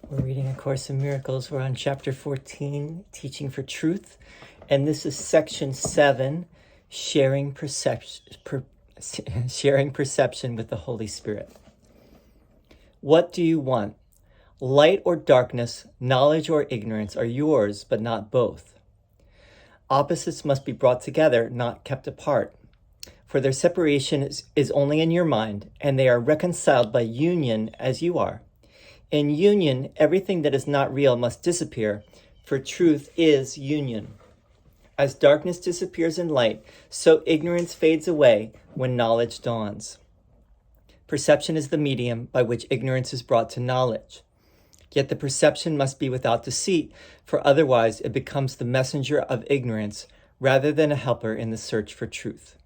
We're reading A Course in Miracles. We're on chapter 14, Teaching for Truth. And this is section 7, sharing perception with the Holy Spirit. What do you want? Light or darkness, knowledge or ignorance are yours, but not both. Opposites must be brought together, not kept apart. For their separation is only in your mind, and they are reconciled by union as you are. In union, everything that is not real must disappear, for truth is union. As darkness disappears in light, so ignorance fades away when knowledge dawns. Perception is the medium by which ignorance is brought to knowledge. Yet the perception must be without deceit, for otherwise it becomes the messenger of ignorance rather than a helper in the search for truth.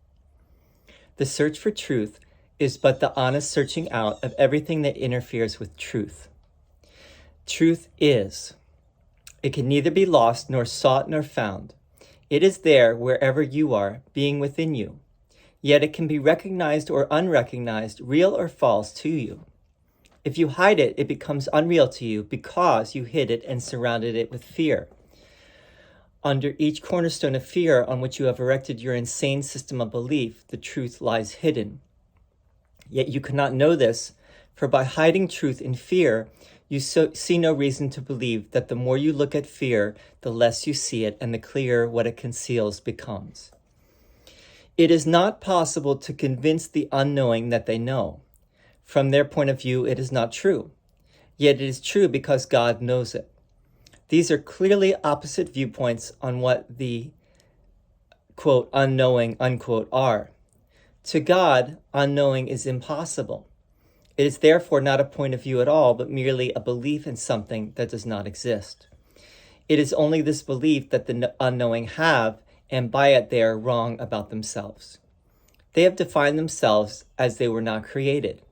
The search for truth is but the honest searching out of everything that interferes with truth. Truth is. It can neither be lost, nor sought, nor found. It is there wherever you are, being within you. Yet it can be recognized or unrecognized, real or false to you. If you hide it, it becomes unreal to you because you hid it and surrounded it with fear. Under each cornerstone of fear on which you have erected your insane system of belief, the truth lies hidden. Yet you cannot know this, for by hiding truth in fear, you see no reason to believe that the more you look at fear, the less you see it, and the clearer what it conceals becomes. It is not possible to convince the unknowing that they know. From their point of view, it is not true. Yet it is true because God knows it. These are clearly opposite viewpoints on what the, quote, unknowing, unquote, are. To God, unknowing is impossible. It is therefore not a point of view at all, but merely a belief in something that does not exist. It is only this belief that the unknowing have, and by it they are wrong about themselves. They have defined themselves as they were not created.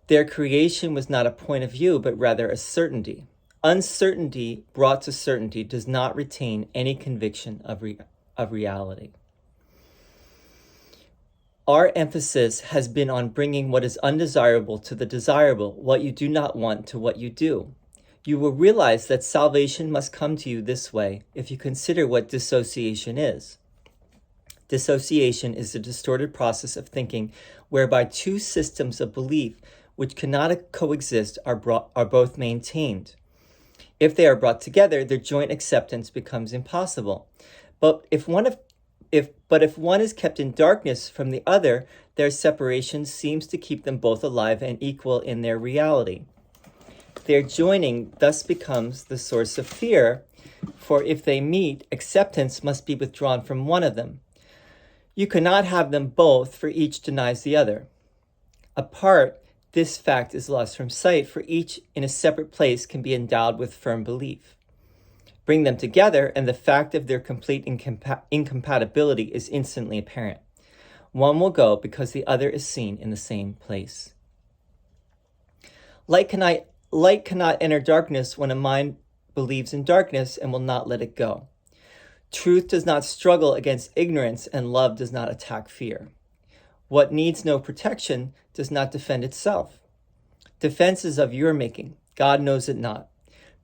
Their creation was not a point of view, but rather a certainty. Uncertainty brought to certainty does not retain any conviction of reality. Our emphasis has been on bringing what is undesirable to the desirable, what you do not want to what you do. You will realize that salvation must come to you this way if you consider what dissociation is. Dissociation is a distorted process of thinking whereby two systems of belief which cannot coexist are both maintained. If they are brought together, their joint acceptance becomes impossible. But if one is kept in darkness from the other, their separation seems to keep them both alive and equal in their reality. Their joining thus becomes the source of fear, for if they meet, acceptance must be withdrawn from one of them. You cannot have them both, for each denies the other. Apart, this fact is lost from sight, for each in a separate place can be endowed with firm belief. Bring them together, and the fact of their complete incompatibility is instantly apparent. One will go because the other is seen in the same place. Light cannot enter darkness when a mind believes in darkness and will not let it go. Truth does not struggle against ignorance, and love does not attack fear. What needs no protection does not defend itself. Defense is of your making. God knows it not.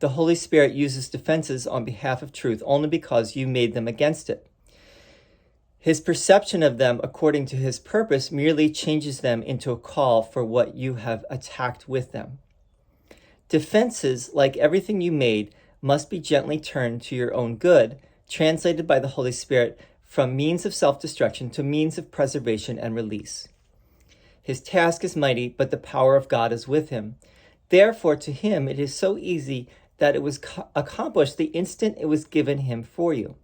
The Holy Spirit uses defenses on behalf of truth only because you made them against it. His perception of them according to his purpose merely changes them into a call for what you have attacked with them. Defenses, like everything you made, must be gently turned to your own good, translated by the Holy Spirit from means of self-destruction to means of preservation and release. His task is mighty, but the power of God is with him. Therefore, to him it is so easy that it was accomplished the instant it was given him for you.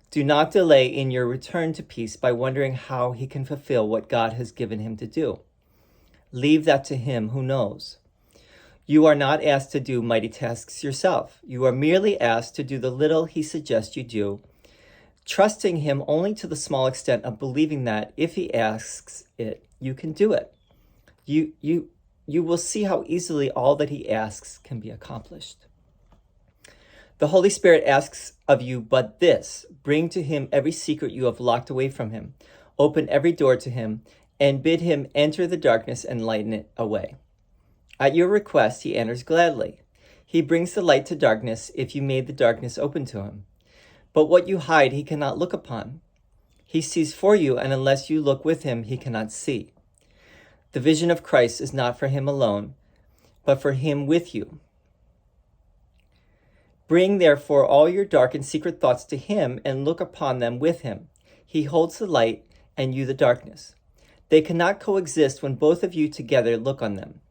Do not delay in your return to peace by wondering how he can fulfill what God has given him to do. Leave that to him who knows. You are not asked to do mighty tasks yourself. You are merely asked to do the little he suggests you do, trusting him only to the small extent of believing that if he asks it, you can do it. You will see how easily all that he asks can be accomplished. The Holy Spirit asks of you but this: bring to him every secret you have locked away from him, open every door to him, and bid him enter the darkness and lighten it away. At your request, he enters gladly. He brings the light to darkness if you made the darkness open to him. But what you hide, he cannot look upon. He sees for you, and unless you look with him, he cannot see. The vision of Christ is not for him alone, but for him with you. Bring, therefore, all your dark and secret thoughts to him and look upon them with him. He holds the light, and you the darkness. They cannot coexist when both of you together look on them.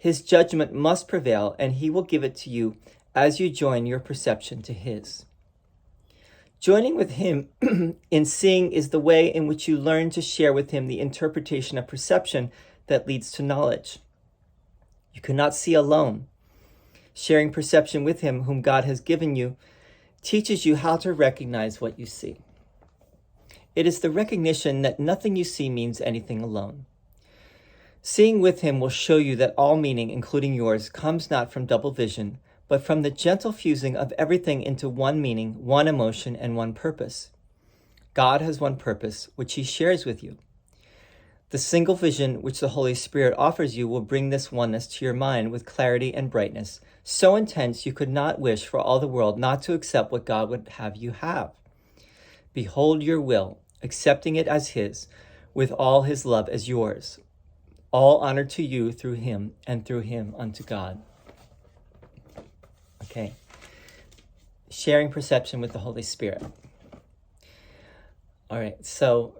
His judgment must prevail, and he will give it to you as you join your perception to his. Joining with him in seeing is the way in which you learn to share with him the interpretation of perception that leads to knowledge. You cannot see alone. Sharing perception with him, whom God has given you, teaches you how to recognize what you see. It is the recognition that nothing you see means anything alone. Seeing with him will show you that all meaning, including yours, comes not from double vision, but from the gentle fusing of everything into one meaning, one emotion, and one purpose. God has one purpose, which he shares with you. The single vision which the Holy Spirit offers you will bring this oneness to your mind with clarity and brightness, so intense you could not wish for all the world not to accept what God would have you have. Behold your will, accepting it as his, with all his love as yours. All honor to you through him, and through him unto God. Okay. Sharing perception with the Holy Spirit. All right, so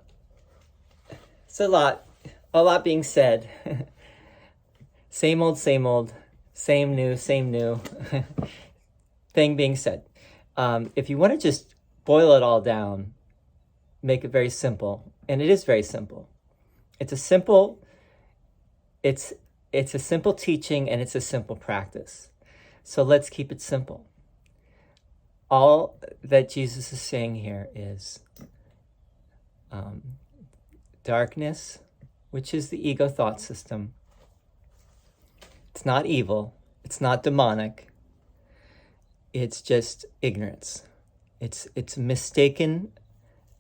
it's a lot being said. Same old, same new thing being said. If you want to just boil it all down, make it very simple, and it is very simple. It's a simple teaching, and it's a simple practice. So let's keep it simple. All that Jesus is saying here is darkness, which is the ego thought system. It's not evil. It's not demonic. It's just ignorance. It's mistaken.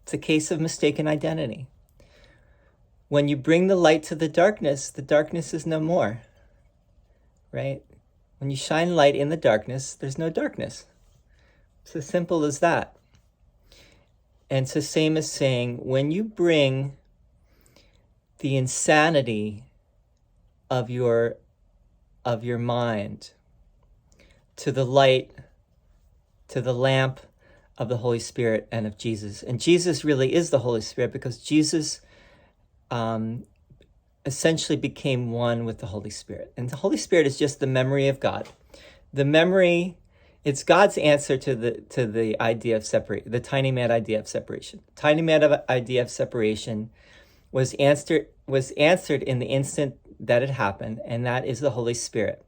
It's a case of mistaken identity. When you bring the light to the darkness is no more, right? When you shine light in the darkness, there's no darkness. It's as simple as that. And it's the same as saying, when you bring the insanity of your mind to the light, to the lamp of the Holy Spirit and of Jesus. And Jesus really is the Holy Spirit, because Jesus essentially became one with the Holy Spirit. And the Holy Spirit is just the memory of God. The memory, it's God's answer to the idea of separate, the tiny mad idea of separation. Tiny mad idea of separation was answered in the instant that it happened, and that is the Holy Spirit.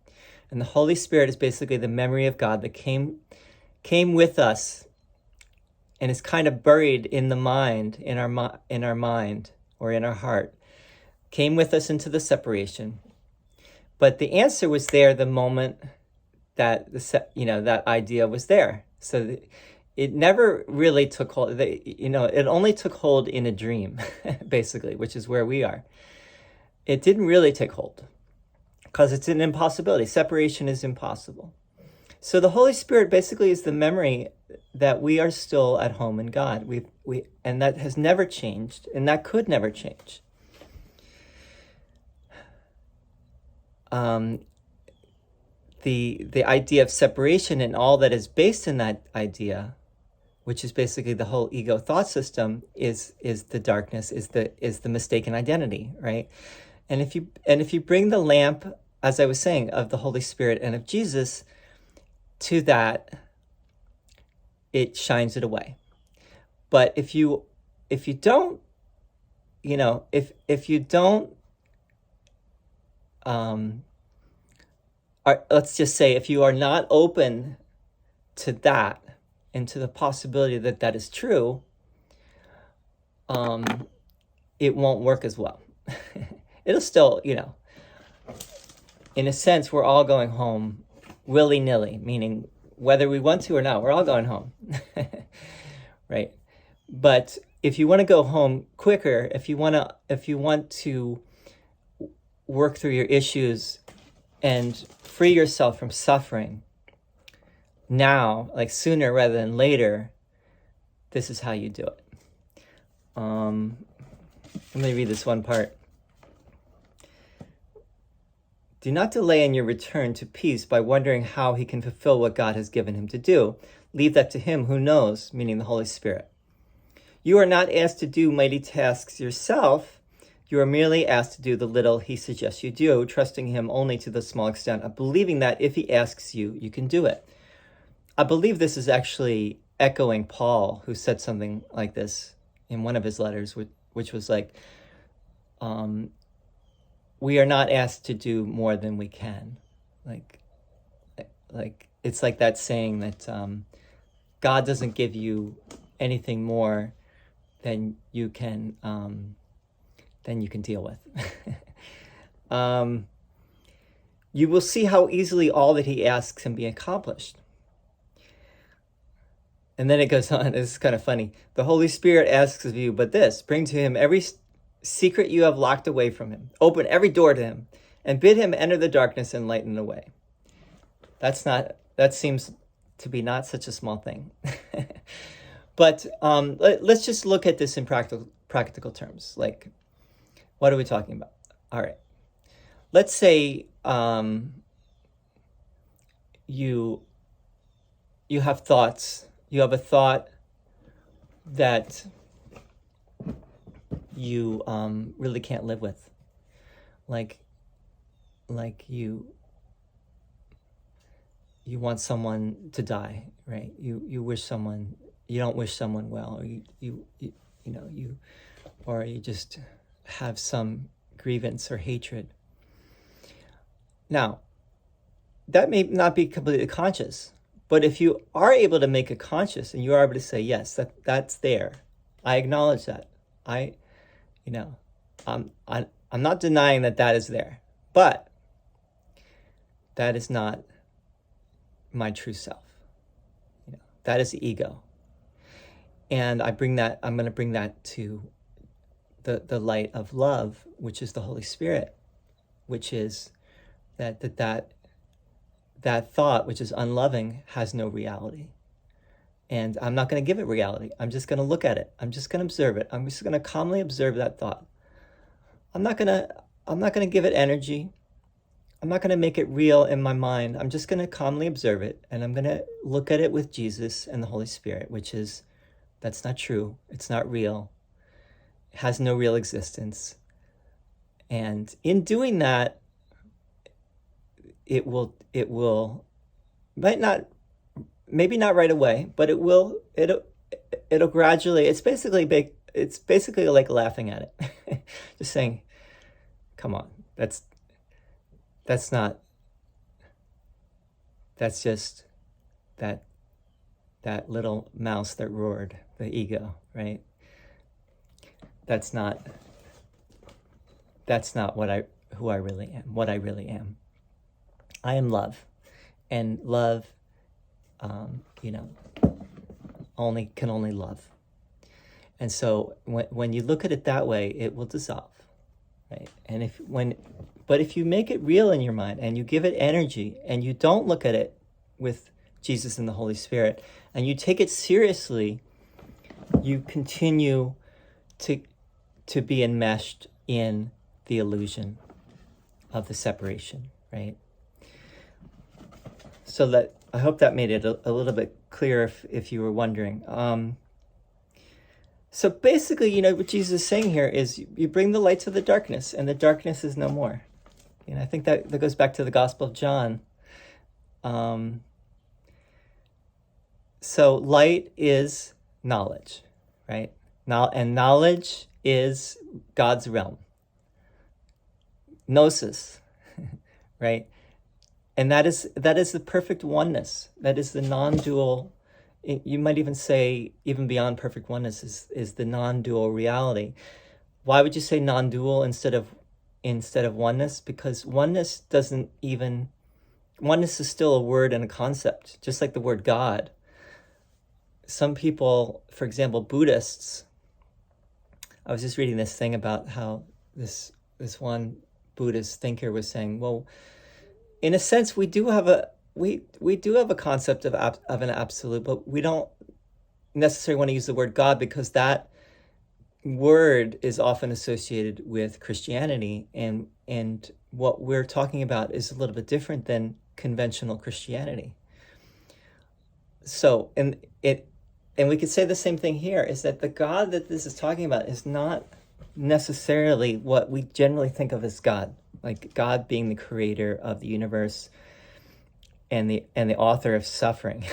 And the Holy Spirit is basically the memory of God that came with us and is kind of buried in the mind, in our mind or in our heart, came with us into the separation. But the answer was there the moment that that idea was there. So it never really took hold. It only took hold in a dream, basically, which is where we are. It didn't really take hold because it's an impossibility. Separation is impossible. So the Holy Spirit basically is the memory that we are still at home in God. And that has never changed, and that could never change. The idea of separation and all that is based in that idea, which is basically the whole ego thought system, is the darkness, is the mistaken identity, right? And if you bring the lamp, as I was saying, of the Holy Spirit and of Jesus to that, it shines it away. But if you don't, if you don't, let's just say, if you are not open to that and to the possibility that is true, it won't work as well. It'll still, in a sense, we're all going home willy-nilly, meaning whether we want to or not, we're all going home, right? But if you want to go home quicker, if you want to work through your issues and free yourself from suffering, now, like sooner rather than later, this is how you do it. Let me read this one part. Do not delay in your return to peace by wondering how he can fulfill what God has given him to do. Leave that to him who knows, meaning the Holy Spirit. You are not asked to do mighty tasks yourself. You are merely asked to do the little he suggests you do, trusting him only to the small extent of believing that if he asks you, you can do it. I believe this is actually echoing Paul, who said something like this in one of his letters, which was like, we are not asked to do more than we can. Like it's like that saying that God doesn't give you anything more than you can deal with. You will see how easily all that he asks can be accomplished. And then it goes on, this is kind of funny. The Holy Spirit asks of you, but this, bring to him every secret you have locked away from him. Open every door to him and bid him enter the darkness and lighten the way. That seems to be not such a small thing. But let's just look at this in practical terms. Like, what are we talking about? All right. Let's say you have thoughts. You have a thought that you really can't live with. Like you want someone to die, right? You wish someone, you don't wish someone well, or you or you just have some grievance or hatred. Now, that may not be completely conscious, but if you are able to make it conscious and you are able to say, yes, that's there, I acknowledge that. I'm not denying that is there, but that is not my true self. That is the ego. And I'm going to bring that to the light of love, which is the Holy Spirit, which is that thought, which is unloving, has no reality. And I'm not going to give it reality. I'm just going to look at it. I'm just going to observe it. I'm just going to calmly observe that thought. I'm not going to give it energy. I'm not going to make it real in my mind. I'm just going to calmly observe it, and I'm going to look at it with Jesus and the Holy Spirit, which is, that's not true. It's not real. It has no real existence. And in doing that, it will maybe not right away, but it'll gradually, it's basically like laughing at it. Just saying, come on, that's just that little mouse that roared, the ego, right? That's not who I really am, what I really am. I am love, and love, can only love. And so when you look at it that way, it will dissolve, right? And if you make it real in your mind and you give it energy and you don't look at it with Jesus and the Holy Spirit and you take it seriously, you continue to be enmeshed in the illusion of the separation, right? So that, I hope that made it a little bit clearer if you were wondering. So basically, what Jesus is saying here is you bring the light to the darkness, and the darkness is no more. I think that goes back to the Gospel of John. So light is knowledge, right? And knowledge is God's realm. Gnosis, right? And that is the perfect oneness. That is the non-dual. You might even say, even beyond perfect oneness is the non-dual reality. Why would you say non-dual instead of oneness? Because oneness is still a word and a concept, just like the word God. Some people, for example, Buddhists, I was just reading this thing about how this one Buddhist thinker was saying, well, in a sense, we do have we do have a concept of an absolute, but we don't necessarily want to use the word God because that word is often associated with Christianity, and what we're talking about is a little bit different than conventional Christianity. So, and we could say the same thing here, is that the God that this is talking about is not necessarily what we generally think of as God, like God being the creator of the universe and the author of suffering.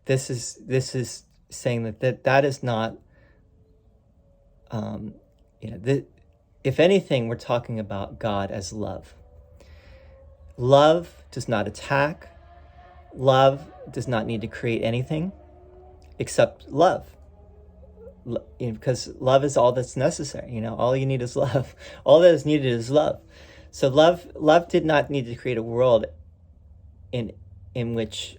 This is saying that is not, if anything, we're talking about God as love. Love does not attack. Love does not need to create anything except love. Because love is all that's necessary. All you need is love. All that is needed is love. So love did not need to create a world in which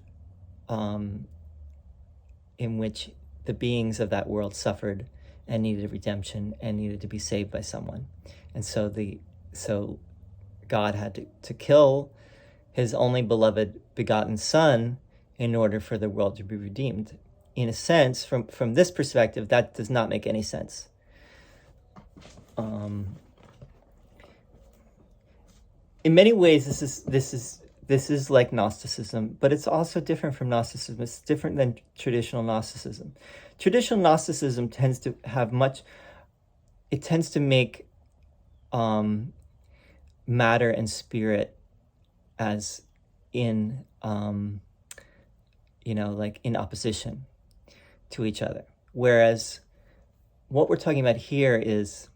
the beings of that world suffered and needed redemption and needed to be saved by someone. And so God had to kill his only beloved begotten son in order for the world to be redeemed. In a sense, from this perspective, that does not make any sense. In many ways, this is like Gnosticism, but it's also different from Gnosticism. It's different than traditional Gnosticism. Traditional Gnosticism tends to have it tends to make matter and spirit as in, like in opposition to each other. Whereas what we're talking about here is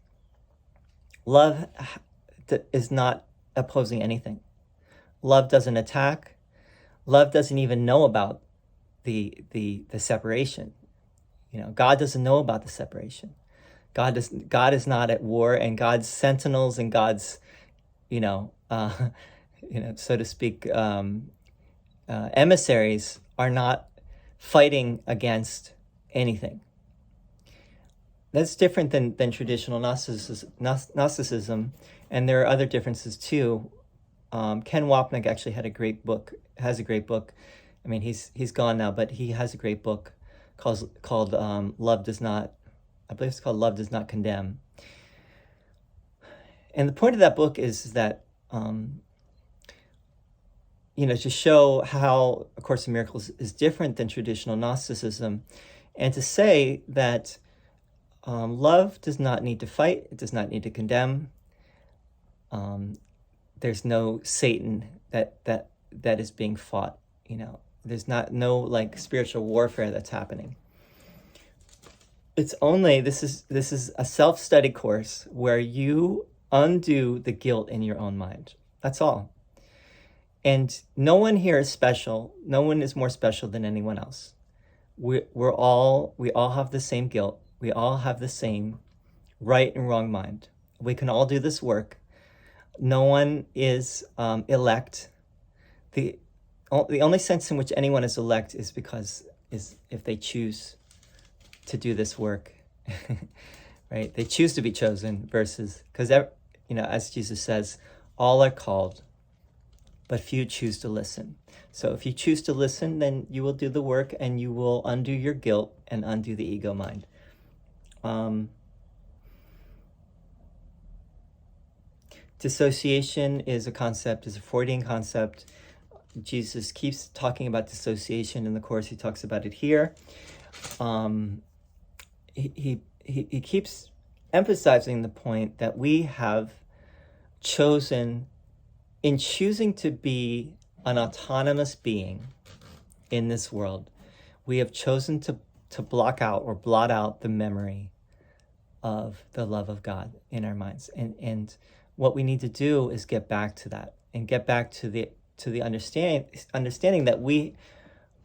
love is not opposing anything. Love doesn't attack. Love doesn't even know about the separation. God doesn't know about the separation. God is not at war, and God's sentinels and God's, so to speak, emissaries are not fighting against anything. That's different than traditional Gnosticism, and there are other differences too. Ken Wapnick actually has a great book. I mean, he's gone now, but he has a great book called Love Does Not, I believe it's called Love Does Not Condemn. And the point of that book is that, to show how A Course in Miracles is different than traditional Gnosticism, and to say that love does not need to fight, it does not need to condemn. There's no Satan that is being fought. There's no like spiritual warfare that's happening. It's only this is a self-study course where you undo the guilt in your own mind. That's all. And no one here is special. No one is more special than anyone else. We all have the same guilt. We all have the same right and wrong mind. We can all do this work. No one is elect. The only sense in which anyone is elect is if they choose to do this work, right? They choose to be chosen versus, because, as Jesus says, all are called, but few choose to listen. So if you choose to listen, then you will do the work and you will undo your guilt and undo the ego mind. Dissociation is a Freudian concept. Jesus keeps talking about dissociation in the Course. He talks about it here. He keeps emphasizing the point that we have chosen, in choosing to be an autonomous being in this world, we have chosen to block out or blot out the memory of the love of God in our minds. And what we need to do is get back to that and get back to the understanding that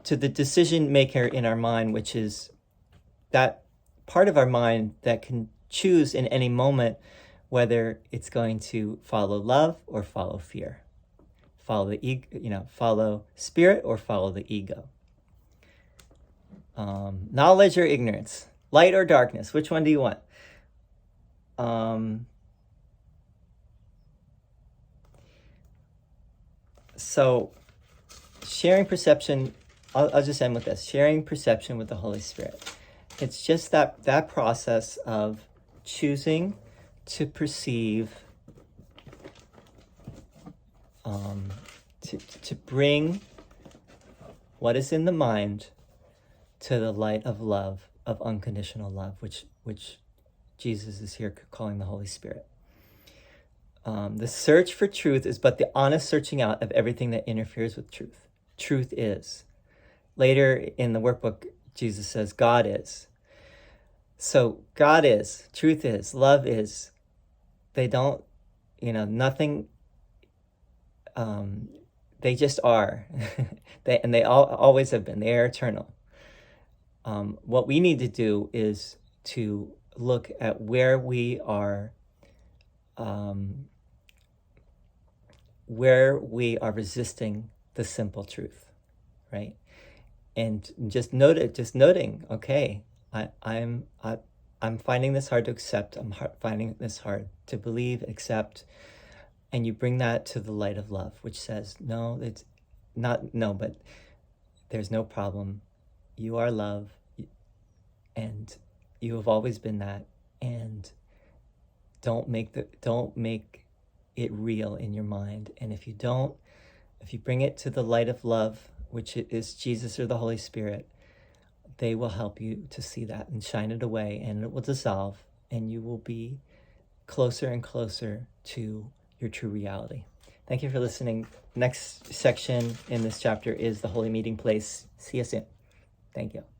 to the decision maker in our mind, which is that part of our mind that can choose in any moment whether it's going to follow love or follow fear, follow the ego, follow spirit or follow the ego. Knowledge or ignorance, light or darkness, which one do you want? sharing perception, I'll just end with this. Sharing perception with the Holy Spirit. It's just that process of choosing to perceive, to bring what is in the mind to the light of love, of unconditional love, which Jesus is here calling the Holy Spirit. The search for truth is but the honest searching out of everything that interferes with truth. Truth is. Later in the workbook, Jesus says, God is. So God is, truth is, love is. They don't, nothing, they just are. They always have been. They are eternal. What we need to do is to look at where we are resisting the simple truth, right? And just noting, okay, I'm finding this hard to accept. I'm finding this hard to believe, accept, and you bring that to the light of love, which says, no, it's not, no, but there's no problem. You are love, and you have always been that, and don't make it real in your mind. And if you bring it to the light of love, which is Jesus or the Holy Spirit, they will help you to see that and shine it away, and it will dissolve, and you will be closer and closer to your true reality. Thank you for listening. Next section in this chapter is the Holy Meeting Place. See you soon. Thank you.